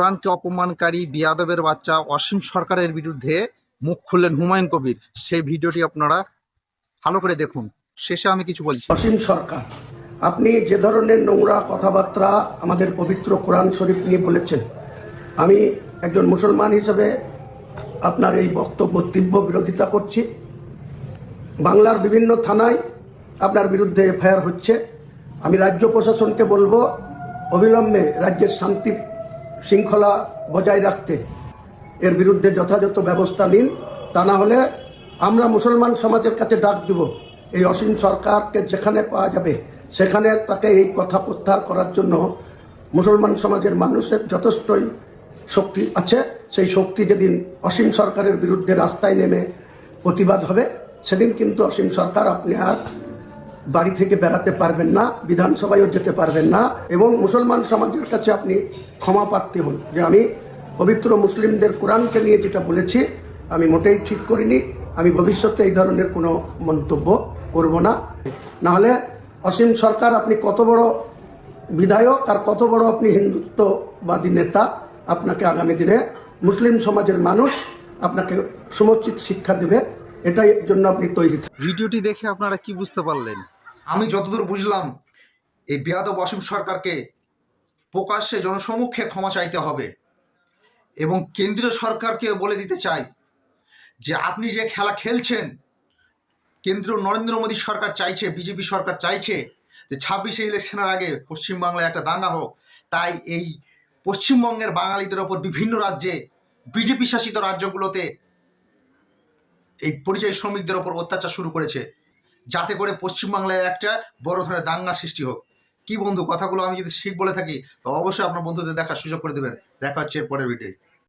কোরআনকে অপমানকারী বিয়াদবের বাচ্চা অসীম সরকারের বিরুদ্ধে মুখ খুললেন হুমায়ুন কবির। সেই ভিডিওটি আপনারা ভালো করে দেখুন, শেষে আমি কিছু বলছি। অসীম সরকার, আপনি যে ধরনের নোংরা কথাবার্তা আমাদের পবিত্র কোরআন শরীফ নিয়ে বলেছেন, আমি একজন মুসলমান হিসেবে আপনার এই বক্তব্য তীব্র বিরোধিতা করছি। বাংলার বিভিন্ন থানায় আপনার বিরুদ্ধে এফআইআর হচ্ছে। আমি রাজ্য প্রশাসনকে বলবো অবিলম্বে রাজ্যের শান্তি শৃঙ্খলা বজায় রাখতে এর বিরুদ্ধে যথাযথ ব্যবস্থা নিন। তা না হলে আমরা মুসলমান সমাজের কাছে ডাক দিব, এই অসীম সরকারকে যেখানে পাওয়া যাবে সেখানে তাকে এই কথা প্রত্যাহার করার জন্য মুসলমান সমাজের মানুষের যথেষ্টই শক্তি আছে। সেই শক্তি যেদিন অসীম সরকারের বিরুদ্ধে রাস্তায় নেমে প্রতিবাদ হবে, সেদিন কিন্তু অসীম সরকার আপনি আর বাড়ি থেকে বেড়াতে পারবেন না, বিধানসভায়ও যেতে পারবেন না, এবং মুসলমান সমাজের কাছে আপনি ক্ষমা প্রার্থী হন যে আমি পবিত্র মুসলিমদের কোরআনকে নিয়ে যেটা বলেছি আমি মোটেই ঠিক করিনি, আমি ভবিষ্যতে এই ধরনের কোনো মন্তব্য করব না। নাহলে অসীম সরকার আপনি কত বড় বিধায়ক আর কত বড় আপনি হিন্দুত্ববাদী নেতা, আপনাকে আগামী দিনে মুসলিম সমাজের মানুষ আপনাকে সমুচিত শিক্ষা দেবে, এটাই জন্য আপনি তৈরি। ভিডিওটি দেখে আপনারা কি বুঝতে পারলেন? আমি যতদূর বুঝলাম, এই বেয়াদব অসীম সরকারকে প্রকাশ্যে জনসমক্ষে ক্ষমা চাইতে হবে এবং কেন্দ্রীয় সরকারকে বলে দিতে চাই যে আপনি যে খেলা খেলছেন, কেন্দ্রীয় নরেন্দ্র মোদী সরকার চাইছে, বিজেপি সরকার চাইছে যে 26শে ইলেকশনের আগে পশ্চিমবাংলায় একটা দাঙ্গা হোক। তাই এই পশ্চিমবঙ্গের বাঙালিদের ওপর বিভিন্ন রাজ্যে বিজেপি শাসিত রাজ্যগুলোতে এই পরিযায়ী শ্রমিকদের ওপর অত্যাচার শুরু করেছে, যাতে করে পশ্চিমবাংলায় একটা বড় ধরনের দাঙ্গা সৃষ্টি হোক। কি বন্ধু, কথাগুলো আমি যদি ঠিক বলে থাকি তো অবশ্যই আপনার বন্ধুদের দেখার সুযোগ করে দেবেন। দেখা হচ্ছে এর পরের ভিডিও।